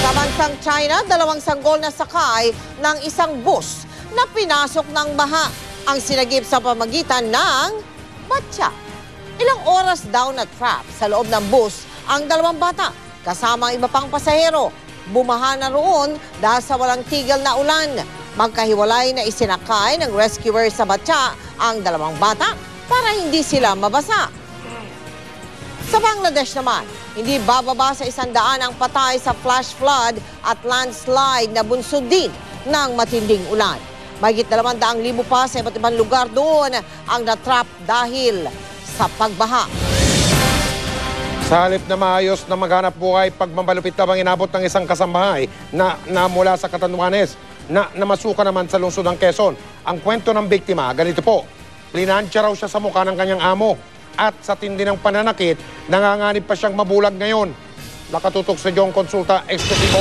Sa bansang China, 2 sanggol na sakay ng isang bus na pinasok ng baha ang sinagip sa pamagitan ng batya. Ilang oras daw na trap sa loob ng bus ang 2 bata kasama ang iba pang pasahero. Bumaha na roon dahil sa walang tigil na ulan. Magkahiwalay na isinakay ng rescuer sa batya ang 2 bata para hindi sila mabasa. Sa Bangladesh naman, hindi bababa sa 100 ang patay sa flash flood at landslide na bunsod din ng matinding ulan. Mahigit 200,000 pa sa iba't ibang lugar doon ang natrap dahil sa pagbaha. Sa halip na maayos na maghanap buhay, pagmamalupit lamang inabot ng isang kasambahay na mula sa Catanduanes na namasuka naman sa lungsod ng Quezon. Ang kwento ng biktima, ganito po, plinansya raw siya sa mukha ng kanyang amo. At sa tindi ng pananakit, nanganganib pa siyang mabulag ngayon. Nakatutok sa Jong Consulta, Exclusivo.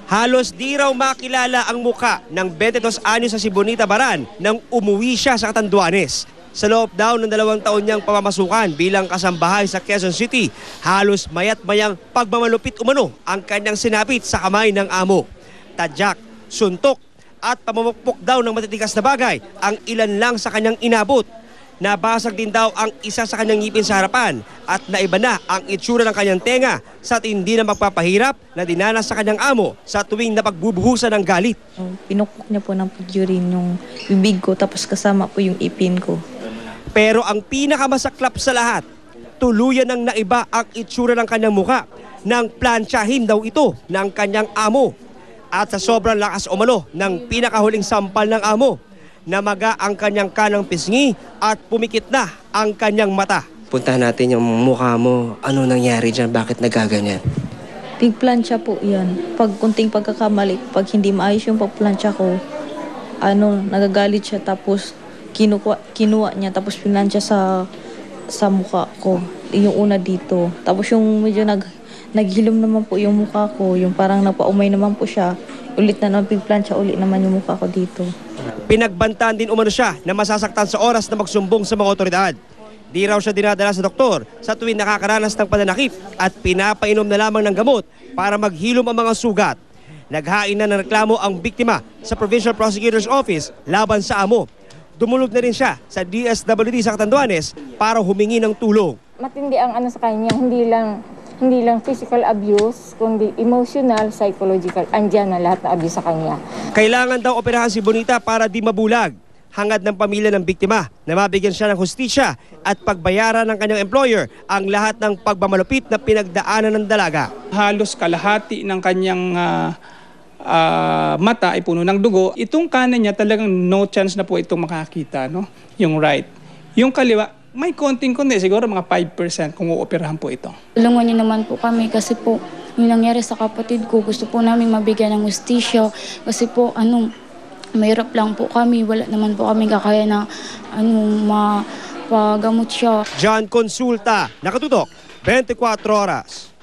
Halos di raw makilala ang muka ng 22 anyos sa si Bonita Baran nang umuwi siya sa Catanduanes. Sa loob daw ng 2 taon niyang pamamasukan bilang kasambahay sa Quezon City, halos mayat-mayang pagmamalupit umano ang kanyang sinapit sa kamay ng amo. Tadyak, suntok, at pamamukpok daw ng matitigas na bagay ang ilan lang sa kanyang inabot. Nabasag din daw ang isa sa kanyang ngipin sa harapan at naiba na ang itsura ng kanyang tenga sa tindi na magpapahirap na dinanas sa kanyang amo sa tuwing napagbubuhusan ng galit. Pinukpok niya po ng pudyurin yung bibig ko tapos kasama po yung ipin ko. Pero ang pinakamasaklap sa lahat, tuluyan ng naiba ang itsura ng kanyang muka nang plansyahin daw ito ng kanyang amo. At sa sobrang lakas umano ng pinakahuling sampal ng amo, namaga ang kanyang kanang pisngi at pumikit na ang kanyang mata. Puntahan natin yung mukha mo. Ano nangyari dyan? Bakit nagaganyan? Tigplansya po yan. Pag kunting pagkakamali, pag hindi maayos yung pagplansya ko, nagagalit siya tapos kinuha niya tapos pinansya sa mukha ko. Yung una dito. Tapos yung medyo naghilom naman po yung mukha ko, yung parang napaumay naman po siya. Ulit na naman pigplansya, ulit naman yung mukha ko dito. Pinagbantaan din umano siya na masasaktan sa oras na magsumbong sa mga otoridad. Di raw siya dinadala sa doktor sa tuwing nakakaranas ng pananakit at pinapainom na lamang ng gamot para maghilom ang mga sugat. Naghain na ng reklamo ang biktima sa Provincial Prosecutor's Office laban sa amo. Dumulog na rin siya sa DSWD sa Catanduanes para humingi ng tulong. Matindi ang sa kanya, hindi lang physical abuse, kundi emotional, psychological. Andiyan na lahat na abuse sa kanya. Kailangan daw operahan si Bonita para di mabulag. Hangad ng pamilya ng biktima na mabigyan siya ng hustisya at pagbayaran ng kanyang employer ang lahat ng pagmamalupit na pinagdaanan ng dalaga. Halos kalahati ng kanyang mata ay puno ng dugo. Itong kanan niya talagang no chance na po itong makakita, no? Yung right. Yung kaliwa, may konting-konti, siguro mga 5% kung uoperahan po ito. Tulungan niyo naman po kami kasi po yung nangyari sa kapatid ko, gusto po namin mabigyan ng hustisya kasi po mahirap lang po kami, wala naman po kami kakaya na mapagamot siya. John Consulta, nakatutok, 24 oras.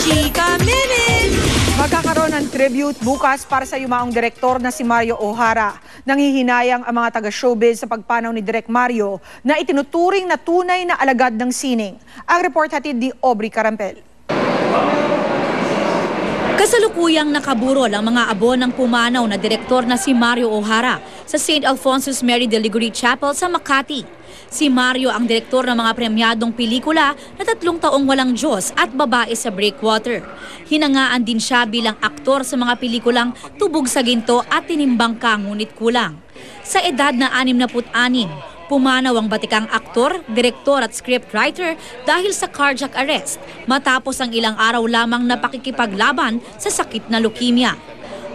Chika Minute! Magkakaroon ng tribute bukas para sa yumaong direktor na si Mario O'Hara. Nanghihinayang ang mga taga-showbiz sa pagpanaw ni Direk Mario na itinuturing na tunay na alagad ng sining. Ang report hatid ni Aubrey Carampel. Kasalukuyang nakaburol ang mga abo ng pumanaw na direktor na si Mario O'Hara sa St. Alphonsus Mary de Liguori Chapel sa Makati. Si Mario ang direktor ng mga premyadong pelikula na 3 taong walang Diyos at babae sa Breakwater. Hinangaan din siya bilang aktor sa mga pelikulang Tubog sa Ginto at Tinimbang Ka Ngunit Kulang. Sa edad na 66, pumanaw ang batikang aktor, direktor at scriptwriter dahil sa cardiac arrest matapos ang ilang araw lamang na pakikipaglaban sa sakit na leukemia.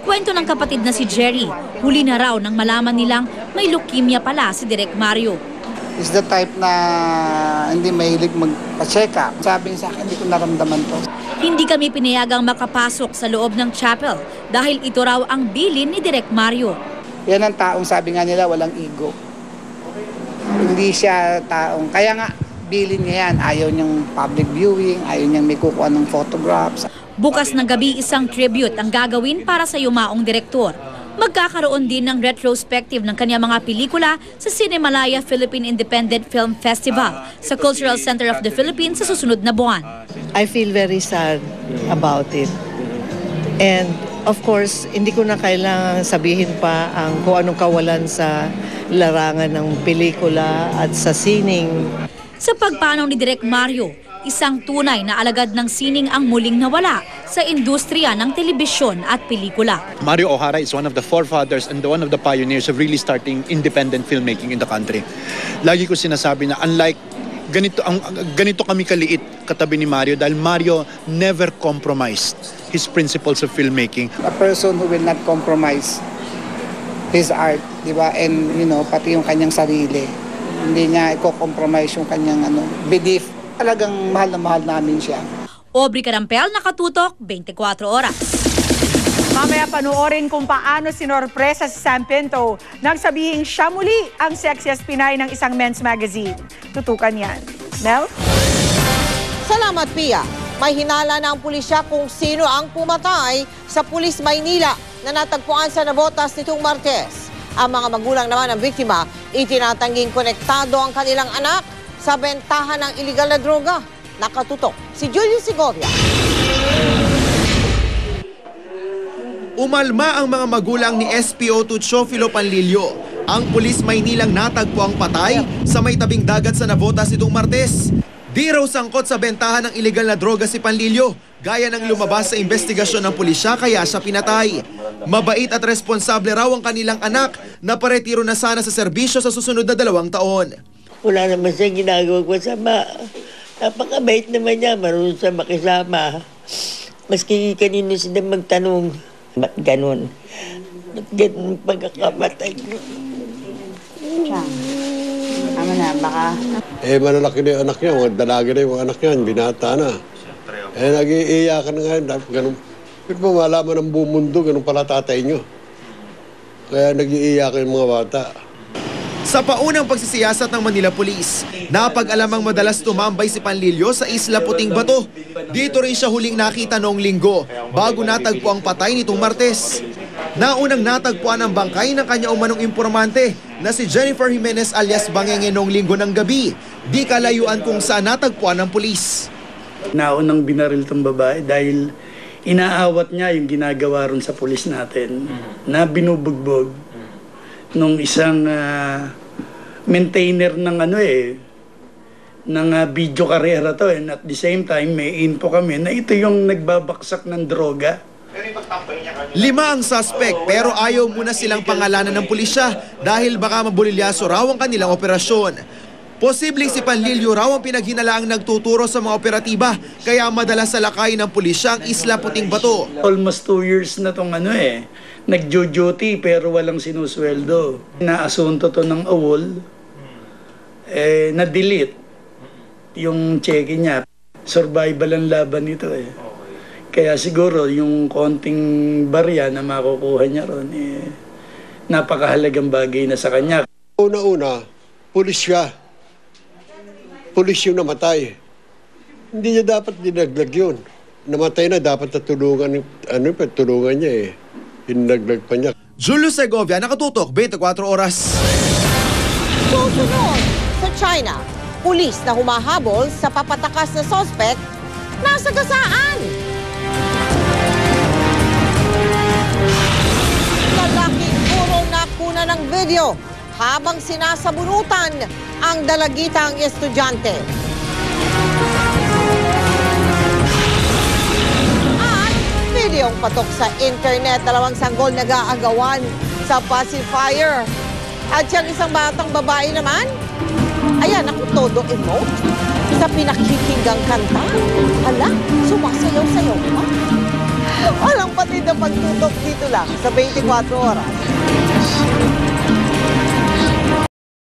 Kwento ng kapatid na si Jerry, huli na raw nang malaman nilang may leukemia pala si Direk Mario. Is the type na hindi mahilig magpa-check up. Sabi niya sa akin, hindi ko naramdaman to. Hindi kami pinayagang makapasok sa loob ng chapel dahil ito raw ang bilin ni Direk Mario. Yan ang taong sabi nga nila walang ego. Hindi siya taong, kaya nga bilin niya yan. Ayaw niyang public viewing, ayaw niyang may kukuha ng photographs. Bukas ng gabi isang tribute ang gagawin para sa yumaong direktor. Magkakaroon din ng retrospective ng kanyang mga pelikula sa Cinemalaya Philippine Independent Film Festival sa Cultural Center of the Philippines sa susunod na buwan. I feel very sad about it. And of course, hindi ko na kailangan sabihin pa ang kung anong kawalan sa larangan ng pelikula at sa sining. Sa pagpanaw ni Direk Mario, isang tunay na alagad ng sining ang muling nawala sa industriya ng telebisyon at pelikula. Mario O'Hara is one of the forefathers and one of the pioneers of really starting independent filmmaking in the country. Lagi ko sinasabi na unlike ganito kami kaliit katabi ni Mario dahil Mario never compromised his principles of filmmaking. A person who will not compromise his art, di ba? And pati yung kanyang sarili. Hindi niya i-compromise yung kanyang belief. Talagang mahal na mahal namin siya. Aubrey Carampel, Nakatutok, 24 Oras. Mamaya panoorin kung paano sinorpresa si Sam Pinto nang sabihing siya muli ang sexiest Pinay ng isang men's magazine. Tutukan yan. Mel? Salamat, Pia. May hinala na ang pulisya kung sino ang pumatay sa Pulis Maynila na natagpuan sa Navotas nitong Martes. Ang mga magulang naman ng biktima, itinatangging konektado ang kanilang anak sa bentahan ng iligal na droga. Nakatutok si Julius Segovia. Umalma ang mga magulang ni SPO2 Chofilo Panlilio. Ang Pulis Maynilang natagpo ang patay sa may tabing dagat sa Navotas nitong Martes. Di raw sangkot sa bentahan ng iligal na droga si Panlilio, gaya ng lumabas sa investigasyon ng pulisya kaya siya pinatay. Mabait at responsable raw ang kanilang anak na paretiro na sana sa serbisyo sa susunod na 2 taon. Wala naman siyang ginagawag masama. Napakabait naman niya, marunong siya makisama. Maski kanino sila magtanong, ba't ganun? Ba't ganun pagkakamatay ko? Ama na, baka... malalaki na yung anak niya, dalagi na yung anak niya, binata na. Nag-iiyakan na ngayon, ganun. Pero pa malaman ng buong mundo, ganun pala tatay niyo. Kaya nag-iiyakan yung mga bata. Sa paunang pagsisiyasat ng Manila Police, napag-alamang madalas tumambay si Panlilio sa Isla Puting Bato. Dito rin siya huling nakita noong linggo, bago natagpo ang patay nitong Martes. Naunang natagpuan ang bangkay ng kanya umanong impormante na si Jennifer Jimenez alias Bangenge noong linggo ng gabi. Di kalayuan kung saan natagpuan ng pulis. Naunang binaril tong babae dahil inaawat niya yung ginagawa ron sa pulis natin na binubugbog nung isang maintainer ng ng video karera to, and at the same time may info kami na ito yung nagbabaksak ng droga. 5 ang suspect pero ayaw muna silang pangalanan ng pulisya dahil baka mabulilyaso raw ang kanilang operasyon. Posibleng si Panlilio raw ang pinaghinalaang nagtuturo sa mga operatiba kaya madalas sa lakay ng pulisya ang Isla Puting Bato. Almost 2 years na tong nagjo-duty pero walang sinusweldo. Naasunto to ng AWOL, na-delete yung cheque niya. Survival ang laban nito Kaya siguro yung konting barya na makukuha niya ron, napakahalagang bagay na sa kanya. Una-una, pulis siya. Pulis yung namatay. Hindi niya dapat dinaglag yun. Namatay na, dapat natulungan, tulungan niya Hinaglag pa niya. Julius Segovia, Nakatutok, 24 Oras. Susunod, sa China, pulis na humahabol sa papatakas na suspect nasa gasaan. Lalaking purong nakuna ng video habang sinasabunutan ang dalagitang estudyante. Videong patok sa internet, 2 sanggol nag-aagawan sa pacifier. At yung isang batang babae naman, ayan, ako todo emote sa pinakikinggang kanta. Hala, sumasayaw-sayaw pa. Walang patid na pagtutok dito lang sa 24 Oras.